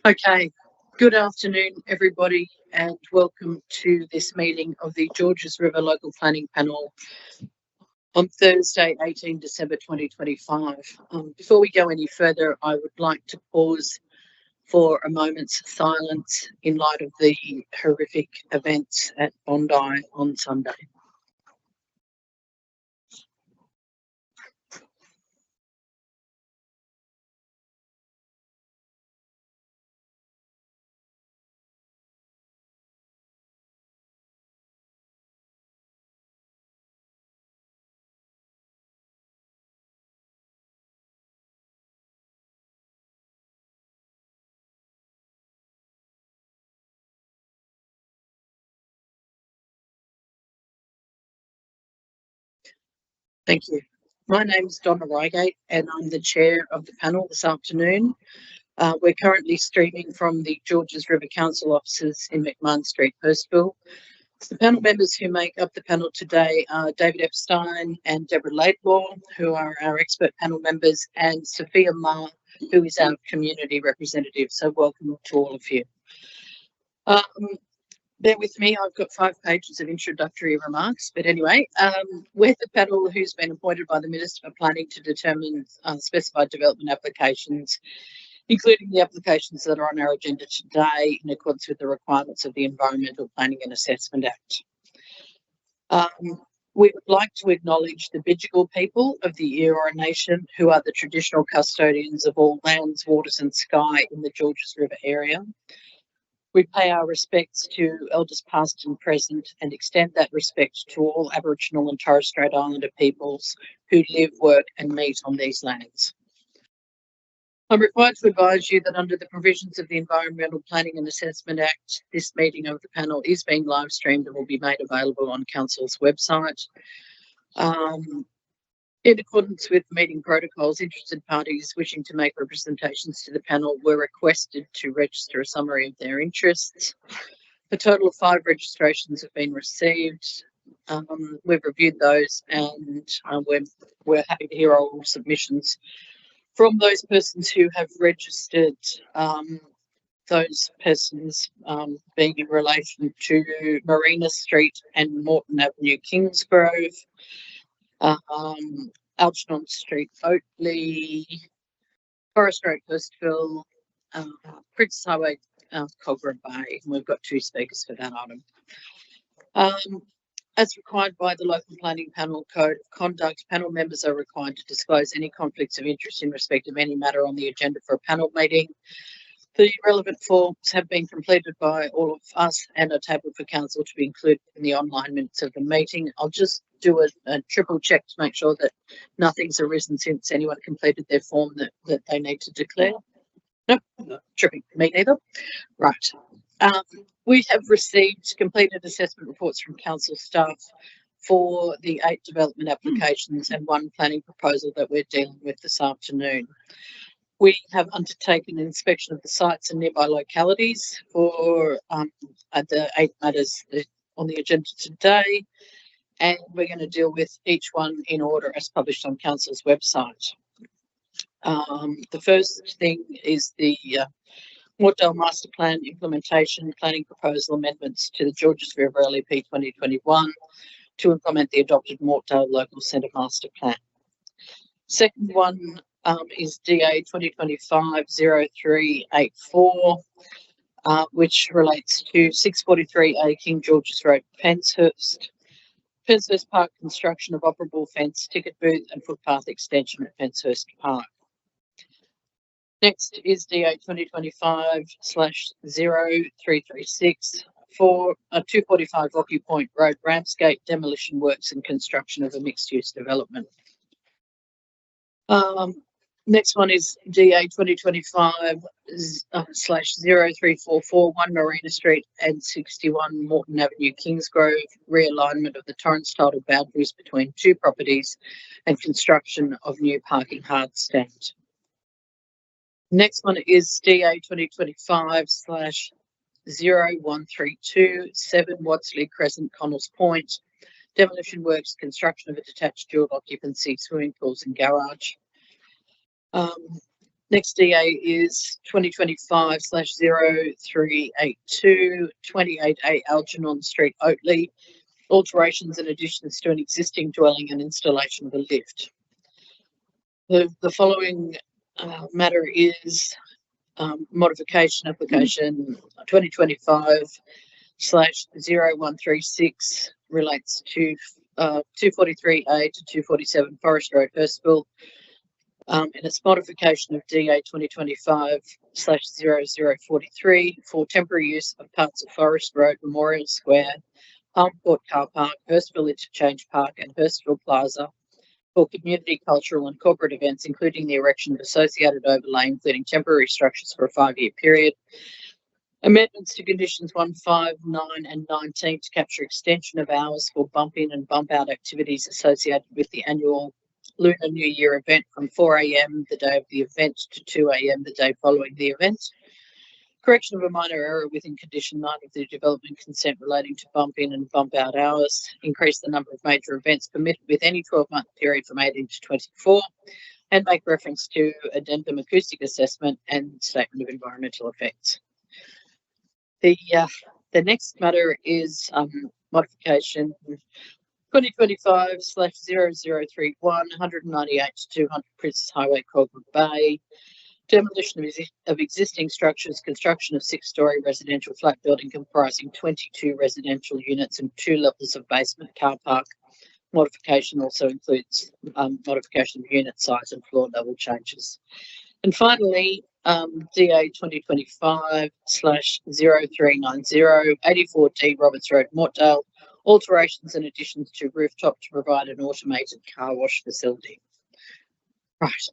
Okay, good afternoon, everybody, and welcome to this meeting of the Georges River Local Planning Panel on Thursday, 18 December 2025. Before we go any further, I would like to pause for a moment's silence in light of the horrific events at Bondi on Sunday. Thank you. My name is Donna Reigate, and I'm the chair of the panel this afternoon. We're currently streaming from the Georges River Council offices in McMahon Street, Hurstville. The panel members who make up the panel today are David Epstein and Deborah Laidlaw, who are our expert panel members, and Sophia Ma, who is our community representative. So welcome to all of you. Bear with me, I've got 5 pages of introductory remarks. But anyway, we're the panel who's been appointed by the Minister for Planning to determine specified development applications, including the applications that are on our agenda today in accordance with the requirements of the Environmental Planning and Assessment Act. We would like to acknowledge the Bidjigal people of the Eora Nation, who are the traditional custodians of all lands, waters and sky in the Georges River area. We pay our respects to elders past and present and extend that respect to all Aboriginal and Torres Strait Islander peoples who live, work and meet on these lands. I'm required to advise you that under the provisions of the Environmental Planning and Assessment Act, this meeting of the panel is being live streamed and will be made available on Council's website. In accordance with meeting protocols, interested parties wishing to make representations to the panel were requested to register a summary of their interests. A total of 5 registrations have been received. We've reviewed those and we're happy to hear all submissions from those persons who have registered. Those persons being in relation to Marina Street and Moreton Avenue, Kingsgrove, Algernon Street, Oatley, Forest Road, Hurstville, Princes Highway, Cogra Bay. And we've got 2 speakers for that item. As required by the Local Planning Panel Code of Conduct, panel members are required to disclose any conflicts of interest in respect of any matter on the agenda for a panel meeting. The relevant forms have been completed by all of us and are tabled for council to be included in the online minutes of the meeting. I'll just do a triple check to make sure that nothing's arisen since anyone completed their form that they need to declare. Nope, not tripping, me neither. Right. We have received completed assessment reports from council staff for the 8 development applications and 1 planning proposal that we're dealing with this afternoon. We have undertaken an inspection of the sites and nearby localities for the 8 matters on the agenda today, and we're going to deal with each one in order as published on Council's website. The first thing is the Mortdale Master Plan Implementation Planning Proposal Amendments to the Georges River LEP 2021 to implement the adopted Mortdale Local Centre Master Plan. Second one is DA 2025-0384, which relates to 643A King George's Road, Penshurst. Penshurst Park construction of operable fence, ticket booth and footpath extension at Penshurst Park. Next is DA 2025/0336 for 245 Rocky Point Road, Ramsgate, demolition works and construction of a mixed-use development. Next one is DA 2025/0344 1 Marina Street and 61 Moreton Avenue, Kingsgrove, realignment of the Torrens title boundaries between 2 properties and construction of new parking hard stand. Next one is DA 2025/0132 7 Wadsley Crescent, Connells Point, demolition works, construction of a detached dual occupancy swimming pools and garage. Next DA is 2025/0382, 28A Algernon Street, Oatley. Alterations and additions to an existing dwelling and installation of a lift. The following matter is modification application 2025/0136, relates to 243A to 247 Forest Road, Hurstville, and it's modification of DA 2025/0043 for temporary use of parts of Forest Road, Memorial Square, Palmcourt Car Park, Hurstville Interchange Park, and Hurstville Plaza for community, cultural, and corporate events, including the erection of associated overlay, including temporary structures for a 5-year period. Amendments to conditions 1, 5, 9, and 19 to capture extension of hours for bump in and bump out activities associated with the annual Lunar New Year event from 4 a.m. the day of the event to 2 a.m. the day following the event. Correction of a minor error within condition 9 of the development consent relating to bump in and bump out hours. Increase the number of major events permitted with any 12-month period from 18 to 24, and make reference to addendum acoustic assessment and statement of environmental effects. The next matter is modification 2025/0031, 198 to 200 Princess Highway, Cogra Bay. Demolition of existing structures, construction of 6-storey residential flat building comprising 22 residential units and 2 levels of basement car park. Modification also includes modification of unit size and floor level changes. And finally, DA 2025/0390, 84D Roberts Road, Mortdale, alterations and additions to rooftop to provide an automated car wash facility. Right.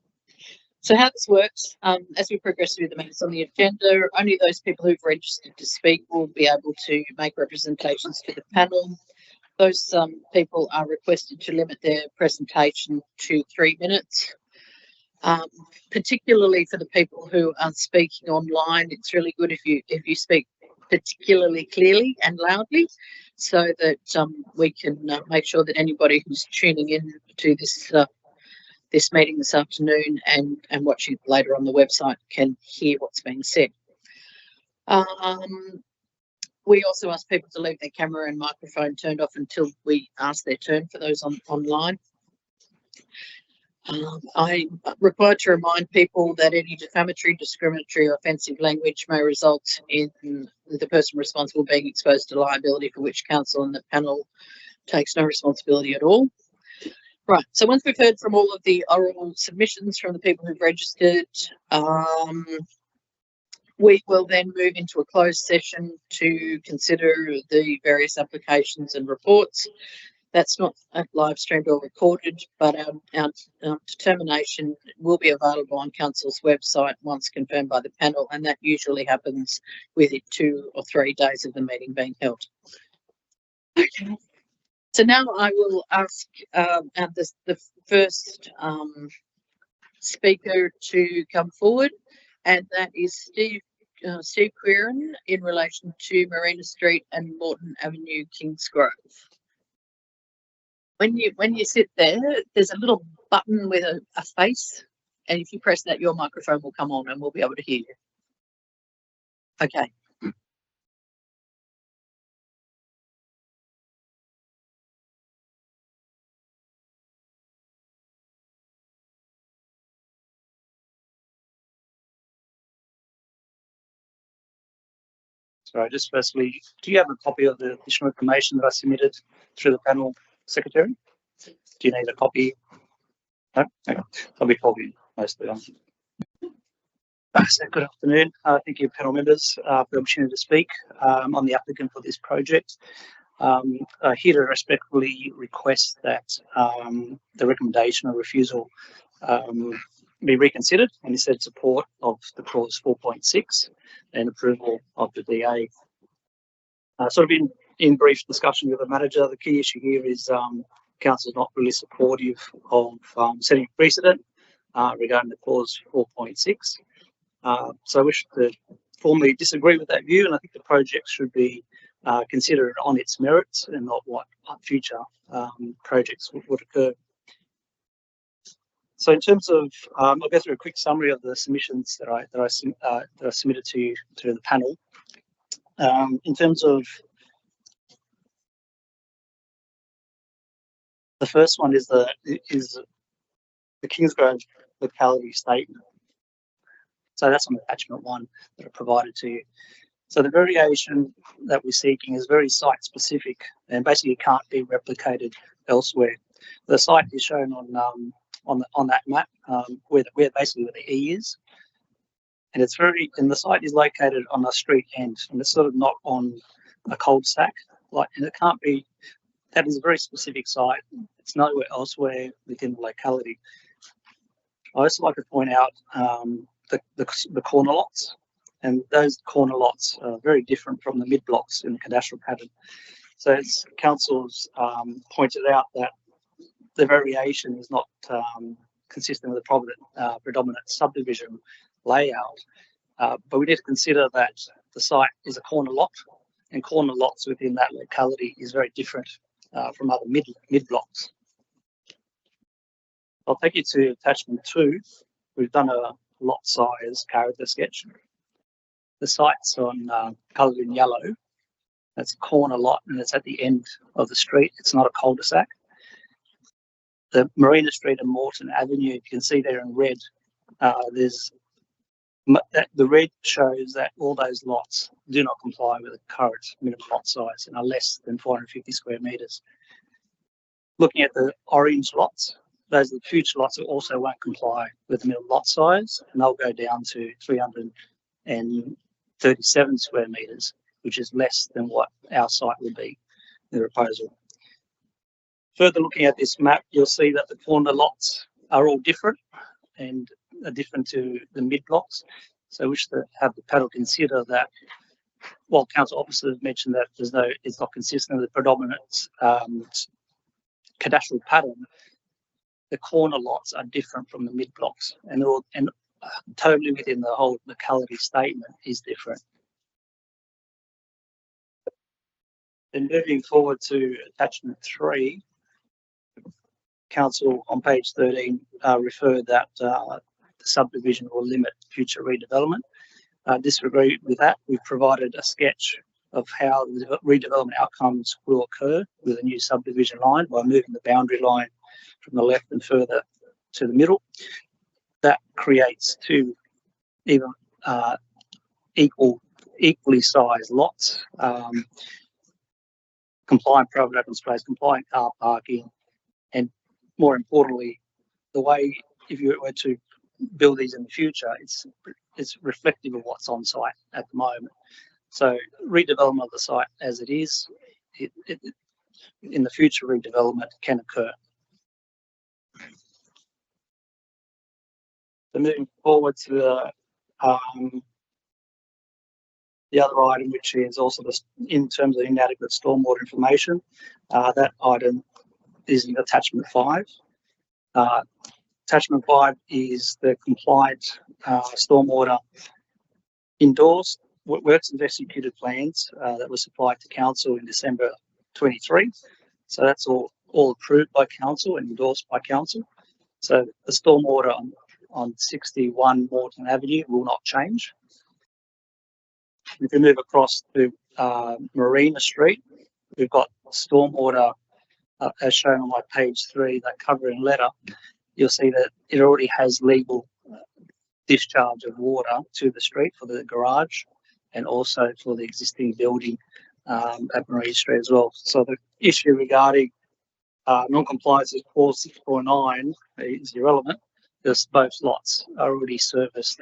So how this works, as we progress through the matters on the agenda, only those people who've registered to speak will be able to make representations to the panel. Those people are requested to limit their presentation to 3 minutes. Particularly for the people who are speaking online, it's really good if you speak particularly clearly and loudly, so that we can make sure that anybody who's tuning in to this meeting this afternoon and watching later on the website can hear what's being said. We also ask people to leave their camera and microphone turned off until we ask their turn for those online. I'm required to remind people that any defamatory, discriminatory, or offensive language may result in the person responsible being exposed to liability for which council and the panel takes no responsibility at all. Right, so once we've heard from all of the oral submissions from the people who've registered, we will then move into a closed session to consider the various applications and reports. That's not live streamed or recorded, but our determination will be available on Council's website once confirmed by the panel, and that usually happens within 2 or 3 days of the meeting being held. Okay. So now I will ask the first speaker to come forward, and that is Steve Queeran in relation to Marina Street and Morton Avenue, Kingsgrove. When you sit there, there's a little button with a face, and if you press that, your microphone will come on and we'll be able to hear you. Okay. So just firstly, do you have a copy of the additional information that I submitted through the panel secretary? Do you need a copy? No? Okay. I'll be talking mostly on. So good afternoon. Thank you, panel members, for the opportunity to speak. I'm the applicant for this project. Here to respectfully request that the recommendation or refusal be reconsidered, and instead support of the clause 4.6 and approval of the DA. Sort of in brief discussion with the manager, the key issue here is council is not really supportive of setting precedent regarding the clause 4.6. So I wish to formally disagree with that view, and I think the project should be considered on its merits and not what future projects would occur. So in terms of, I'll go through a quick summary of the submissions that I submitted to the panel. In terms of the first one is the Kingsgrove locality statement. So that's on attachment 1 that I provided to you. So the variation that we're seeking is very site specific and basically can't be replicated elsewhere. The site is shown on that map where basically where the E is, and the site is located on a street end, and it's sort of not on a cul-de-sac. And it can't be. That is a very specific site. It's nowhere elsewhere within the locality. I also like to point out the corner lots, and those corner lots are very different from the mid blocks in the cadastral pattern. So as council's pointed out that the variation is not consistent with the predominant subdivision layout, but we need to consider that the site is a corner lot, and corner lots within that locality is very different from other mid blocks. I'll take you to attachment 2. We've done a lot size character sketch. The site's on coloured in yellow. That's a corner lot, and it's at the end of the street. It's not a cul-de-sac. The Marina Street and Moreton Avenue, you can see there in red. The red shows that all those lots do not comply with the current minimum lot size and are less than 450 square metres. Looking at the orange lots, those are the future lots that also won't comply with the minimum lot size, and they'll go down to 337 square metres, which is less than what our site would be in the proposal. Further looking at this map, you'll see that the corner lots are all different and are different to the mid blocks. So I wish to have the panel consider that while council officers mentioned that it's not consistent with the predominant cadastral pattern, the corner lots are different from the mid blocks, and totally within the whole locality statement is different. Then moving forward to attachment 3, council on page 13 referred that the subdivision will limit future redevelopment. Disagree with that. We've provided a sketch of how the redevelopment outcomes will occur with a new subdivision line by moving the boundary line from the left and further to the middle. That creates 2 even equally sized lots, compliant private open space, compliant car parking, and more importantly, the way if you were to build these in the future, it's reflective of what's on site at the moment. So redevelopment of the site as it is, in the future redevelopment can occur. So moving forward to the other item, which is also in terms of inadequate stormwater information, that item is in attachment 5. Attachment 5 is the compliant stormwater endorsed works and executed plans that were supplied to council in December 23. So that's all approved by council and endorsed by council. So the stormwater on 61 Moreton Avenue will not change. If we move across to Marina Street, we've got stormwater as shown on my page 3, that covering letter. You'll see that it already has legal discharge of water to the street for the garage and also for the existing building at Marina Street as well. So the issue regarding non-compliance with clause 6.9 is irrelevant, because both lots are already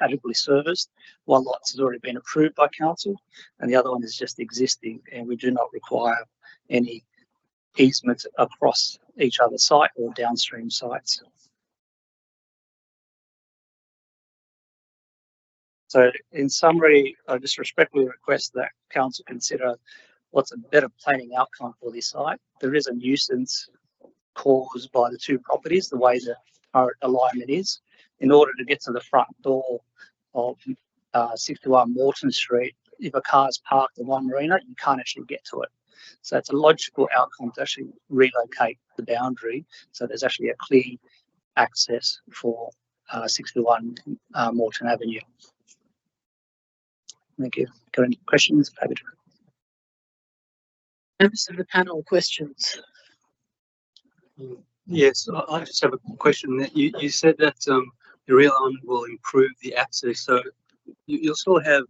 adequately serviced. One lot has already been approved by council and the other one is just existing, and we do not require any easement across each other's site or downstream sites. So in summary, I just respectfully request that council consider what's a better planning outcome for this site. There is a nuisance caused by the 2 properties, the way the current alignment is. In order to get to the front door of 61 Moreton Street, if a car's parked in one marina, you can't actually get to it. So it's a logical outcome to actually relocate the boundary so there's actually a clear access for 61 Moreton Avenue. Thank you. Got any questions, David? Members of the panel, questions? Yes, I just have a question. That you said that the realignment will improve the access, so you'll still have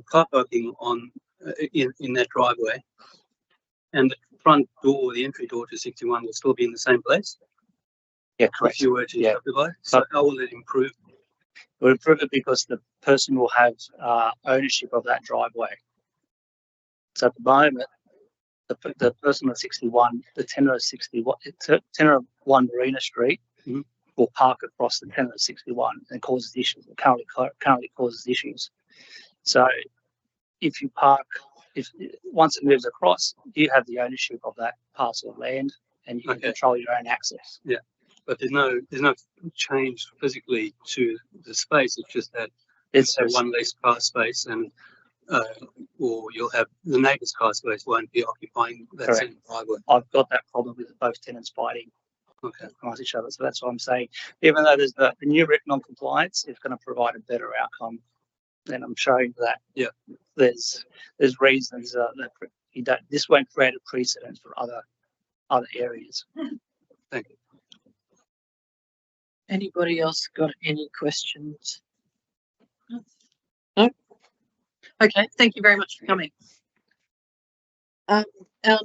car parking on in that driveway, and the front door, the entry door to 61, will still be in the same place. Yeah, correct. If you were to subdivide, so how will it improve? It will improve it because the person will have ownership of that driveway. So at the moment, the person at 61, the tenant of 61, tenant of 1 Marina Street will park across the tenant of 61 and causes issues. Currently causes issues. So if you park, once it moves across, you have the ownership of that parcel of land and you can control your own access. Yeah, but there's no change physically to the space. It's just that it's a one less car space, and or you'll have the neighbour's car space won't be occupying that same driveway. I've got that problem with both tenants fighting amongst each other. So that's what I'm saying. Even though there's the new written non-compliance, it's going to provide a better outcome. And I'm showing that there's reasons that this won't create a precedent for other areas. Thank you. Anybody else got any questions? No? Okay, thank you very much for coming. Our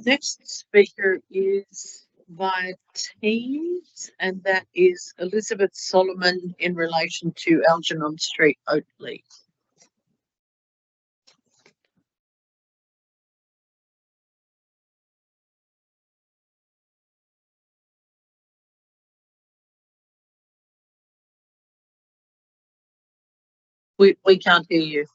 next speaker is via Teams, and that is Elizabeth Solomon in relation to Algernon Street, Oatley. We can't hear you.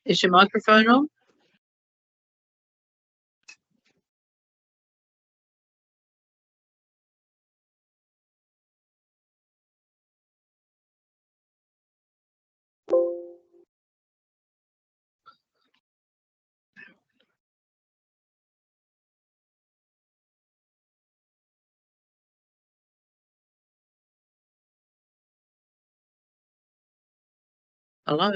Is your microphone on? Hello?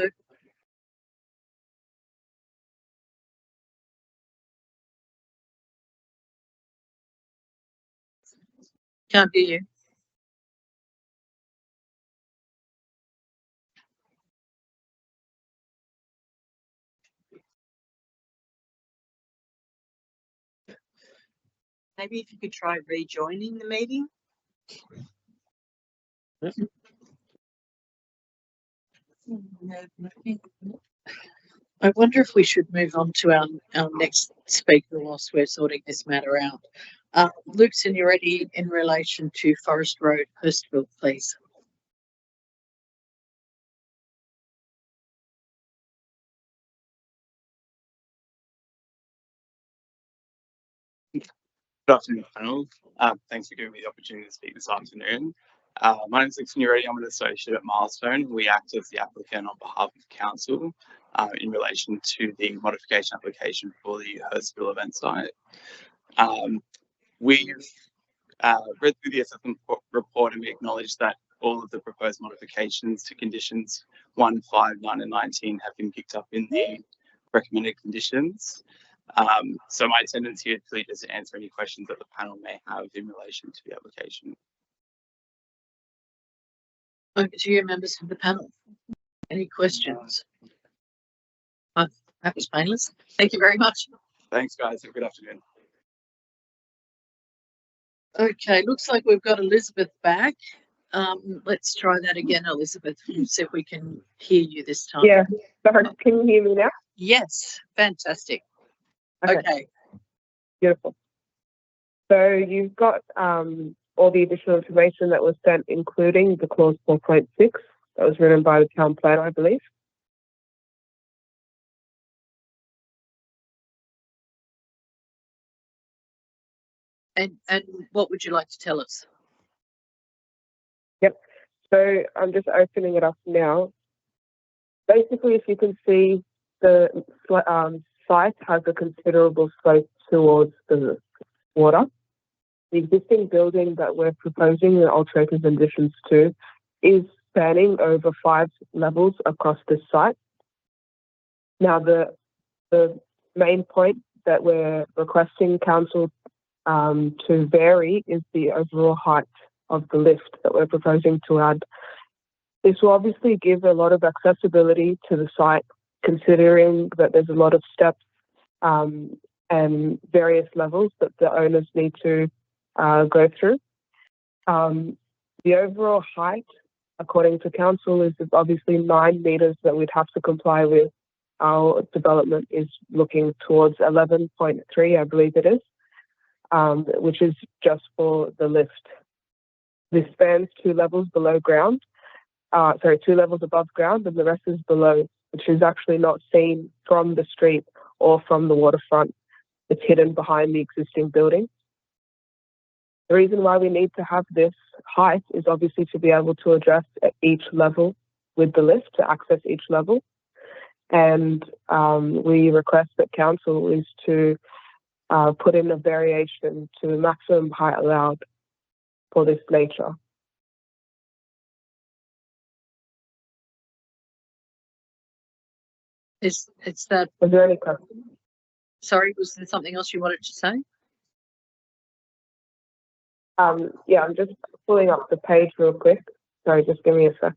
Can't hear you. Maybe if you could try rejoining the meeting. I wonder if we should move on to our next speaker whilst we're sorting this matter out. Luke Signoretti in relation to Forest Road, Hurstville, please. Good afternoon, panel. Thanks for giving me the opportunity to speak this afternoon. My name is Luke Signoretti. I'm an associate at Milestone. We act as the applicant on behalf of council in relation to the modification application for the Hurstville event site. We've read through the assessment report and we acknowledge that all of the proposed modifications to conditions 1, 5, 9 and 19 have been picked up in the recommended conditions. So my attendance here is just to answer any questions that the panel may have in relation to the application. Over to you, members of the panel. Any questions? Oh, that was painless. Thank you very much. Thanks, guys. Have a good afternoon. Okay, looks like we've got Elizabeth back. Let's try that again, Elizabeth. We'll see if we can hear you this time. Yeah, sorry, can you hear me now? Yes, fantastic. Okay. Beautiful. So you've got all the additional information that was sent, including the clause 4.6 that was written by the town planner, I believe. And what would you like to tell us? Yep. So I'm just opening it up now. Basically, if you can see the site has a considerable slope towards the water. The existing building that we're proposing in alterative additions to is spanning over 5 levels across this site. Now, the main point that we're requesting council to vary is the overall height of the lift that we're proposing to add. This will obviously give a lot of accessibility to the site, considering that there's a lot of steps and various levels that the owners need to go through. The overall height, according to council, is obviously 9 meters that we'd have to comply with. Our development is looking towards 11.3, I believe it is, which is just for the lift. This spans 2 levels below ground, 2 levels above ground, and the rest is below, which is actually not seen from the street or from the waterfront. It's hidden behind the existing building. The reason why we need to have this height is obviously to be able to address at each level with the lift, to access each level. And we request that council is to put in a variation to the maximum height allowed for this nature. Is that, Is there any questions? sorry, was there something else you wanted to say? Yeah, I'm just pulling up the page real quick. Sorry, just give me a sec.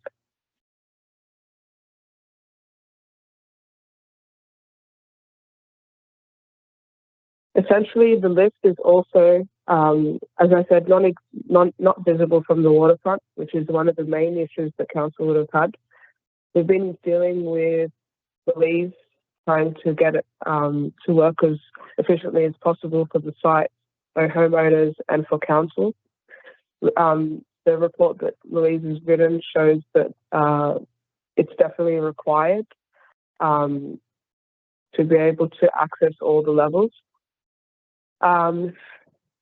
Essentially, the lift is also, as I said, not visible from the waterfront, which is one of the main issues that council would have had. We've been dealing with Belize, trying to get it to work as efficiently as possible for the site, for homeowners and for council. The report that Louise has written shows that it's definitely required to be able to access all the levels. The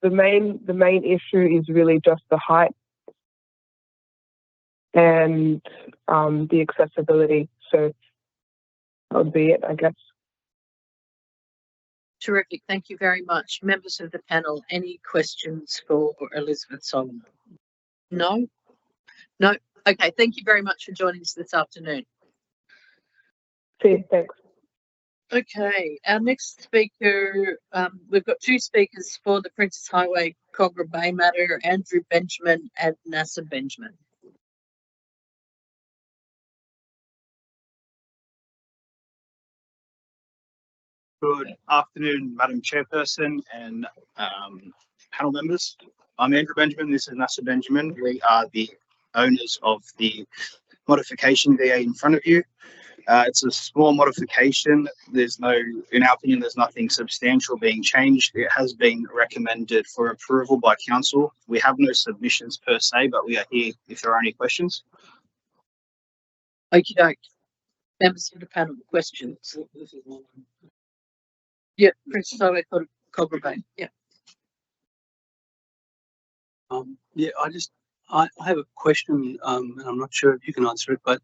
main issue is really just the height and the accessibility. So that would be it, I guess. Terrific. Thank you very much. Members of the panel, any questions for Elizabeth Solomon? No? No? Okay. Thank you very much for joining us this afternoon. See, thanks. Okay. Our next speaker, we've got 2 speakers for the Princess Highway Kogarah Bay matter, Andrew Benjamin and Nasser Benjamin. Good afternoon, Madam Chairperson and panel members. I'm Andrew Benjamin. This is Nasser Benjamin. We are the owners of the modification VA in front of you. It's a small modification. There's no, in our opinion, there's nothing substantial being changed. It has been recommended for approval by council. We have no submissions per se, but we are here if there are any questions. Okie doke. Members of the panel, questions? Yeah, Princess Highway Kogarah Bay. Yeah. Yeah, I have a question, and I'm not sure if you can answer it, but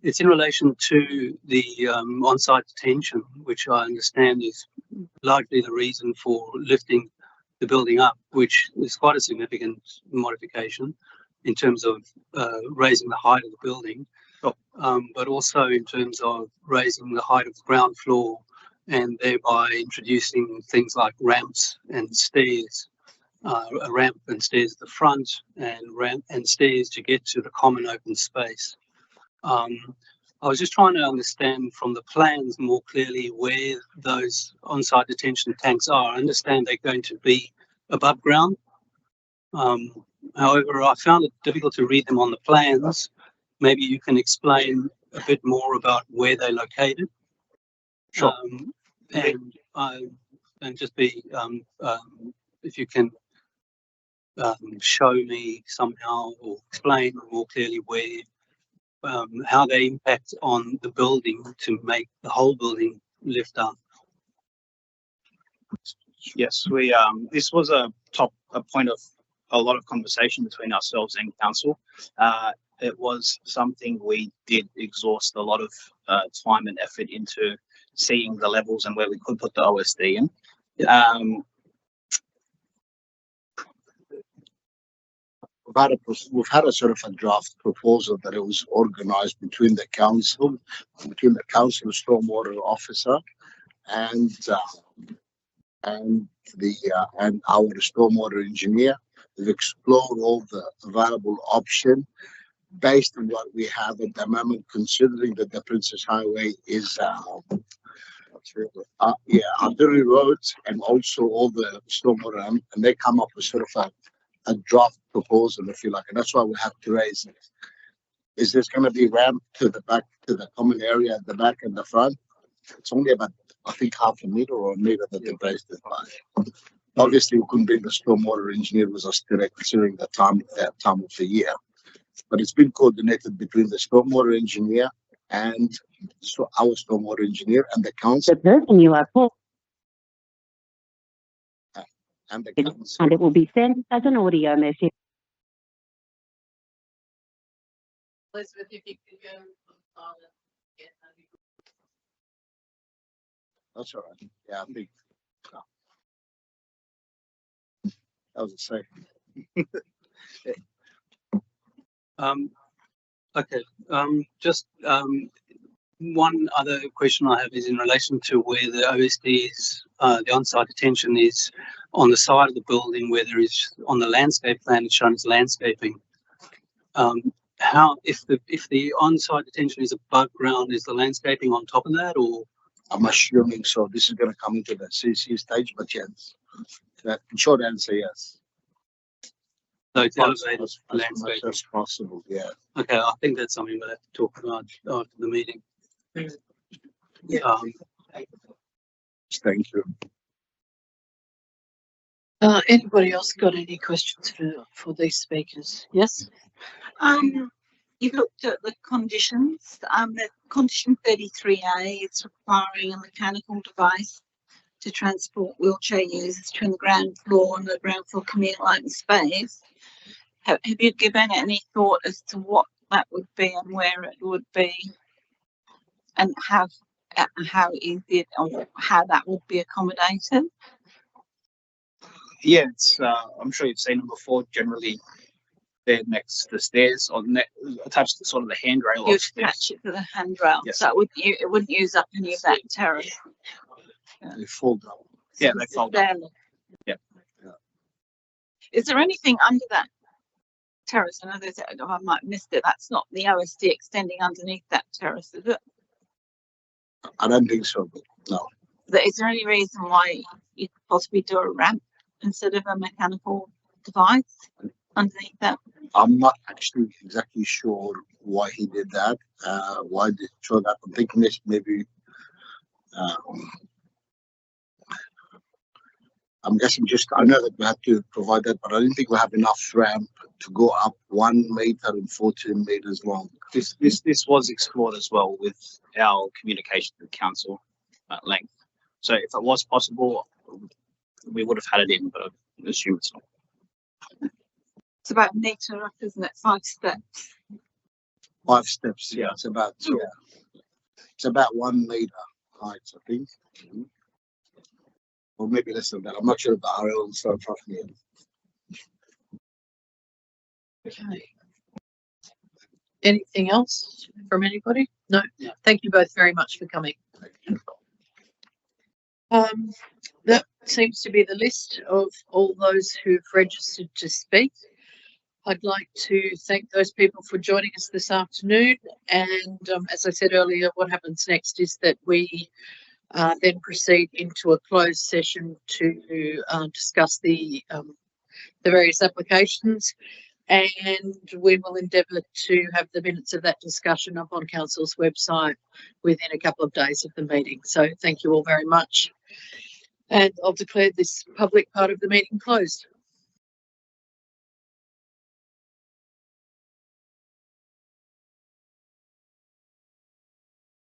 it's in relation to the on-site detention, which I understand is largely the reason for lifting the building up, which is quite a significant modification in terms of raising the height of the building, but also in terms of raising the height of the ground floor and thereby introducing things like ramps and stairs. A ramp and stairs at the front, and ramp and stairs to get to the common open space. I was just trying to understand from the plans more clearly where those on-site detention tanks are. I understand they're going to be above ground. However, I found it difficult to read them on the plans. Maybe you can explain a bit more about where they're located. Sure. And just be, if you can show me somehow or explain more clearly where, how they impact on the building to make the whole building lift up. Yes, we this was a point of a lot of conversation between ourselves and council. it was something we did exhaust a lot of time and effort into seeing the levels and where we could put the OSD in. We've had a sort of a draft proposal that it was organized between the council, stormwater officer, and our stormwater engineer. We've explored all the available options based on what we have at the moment, considering that the Princess Highway is artery roads and also all the stormwater, and they come up with sort of a draft proposal, if you like, and that's why we have to raise it. Is this going to be ramp to the back, to the common area at the back and the front? It's only about, I think, half a meter or a meter that they raised it by. Obviously, we couldn't bring the stormwater engineer with us today, considering the time of the year. But it's been coordinated between the stormwater engineer and our stormwater engineer and the council. The person you are calling, And the council. and it will be sent as an audio message. Elizabeth, if you could go on silent. That's all right. Yeah, I think. That was a safe. Okay. Just one other question I have is in relation to where the OSD is, the on-site detention is on the side of the building where there is, on the landscape plan, it's shown as landscaping. How, if the on-site detention is above ground, is the landscaping on top of that, or? I'm assuming so. This is going to come into the CC stage, but yes. That short answer, yes. So it's As elevated much landscaping. as possible, yeah. Okay, I think that's something we'll have to talk about after the meeting. Yeah. Thank you. Anybody else got any questions for these speakers? Yes? You've looked at the conditions. The condition 33A is requiring a mechanical device to transport wheelchair users between the ground floor and the ground floor communal open space. Have you given any thought as to what that would be and where it would be, and how easy it, or how that would be accommodated? Yeah, it's I'm sure you've seen them before. Generally, they're next to the stairs or attached to sort of the handrail. You of stairs. attach it to the handrail, Yes. so it wouldn't use up any of that terrace. They fold down. Yeah, they fold up. Yeah. Is there anything under that terrace? I know there's, I might have missed it. That's not the OSD extending underneath that terrace, is it? I don't think so, but no. But is there any reason why you could possibly do a ramp instead of a mechanical device underneath that? I'm not actually exactly sure why he did that. Why did he show that? I'm thinking this maybe. I'm guessing I know that we have to provide that, but I don't think we have enough ramp to go up 1 meter and 14 meters long. This was explored as well with our communication with council at length. So if it was possible, we would have had it in, but I assume it's not. It's about a metre up, isn't it? 5 steps. 5 steps. Yeah. It's about It's about 1 meter height, I think. Or maybe less than that. I'm not sure about our own stuff. Okay. Anything else from anybody? No. Thank you both very much for coming. That seems to be the list of all those who've registered to speak. I'd like to thank those people for joining us this afternoon. And as I said earlier, what happens next is that we then proceed into a closed session to discuss the various applications, and we will endeavour to have the minutes of that discussion up on council's website within a couple of days of the meeting. So thank you all very much, and I'll declare this public part of the meeting closed.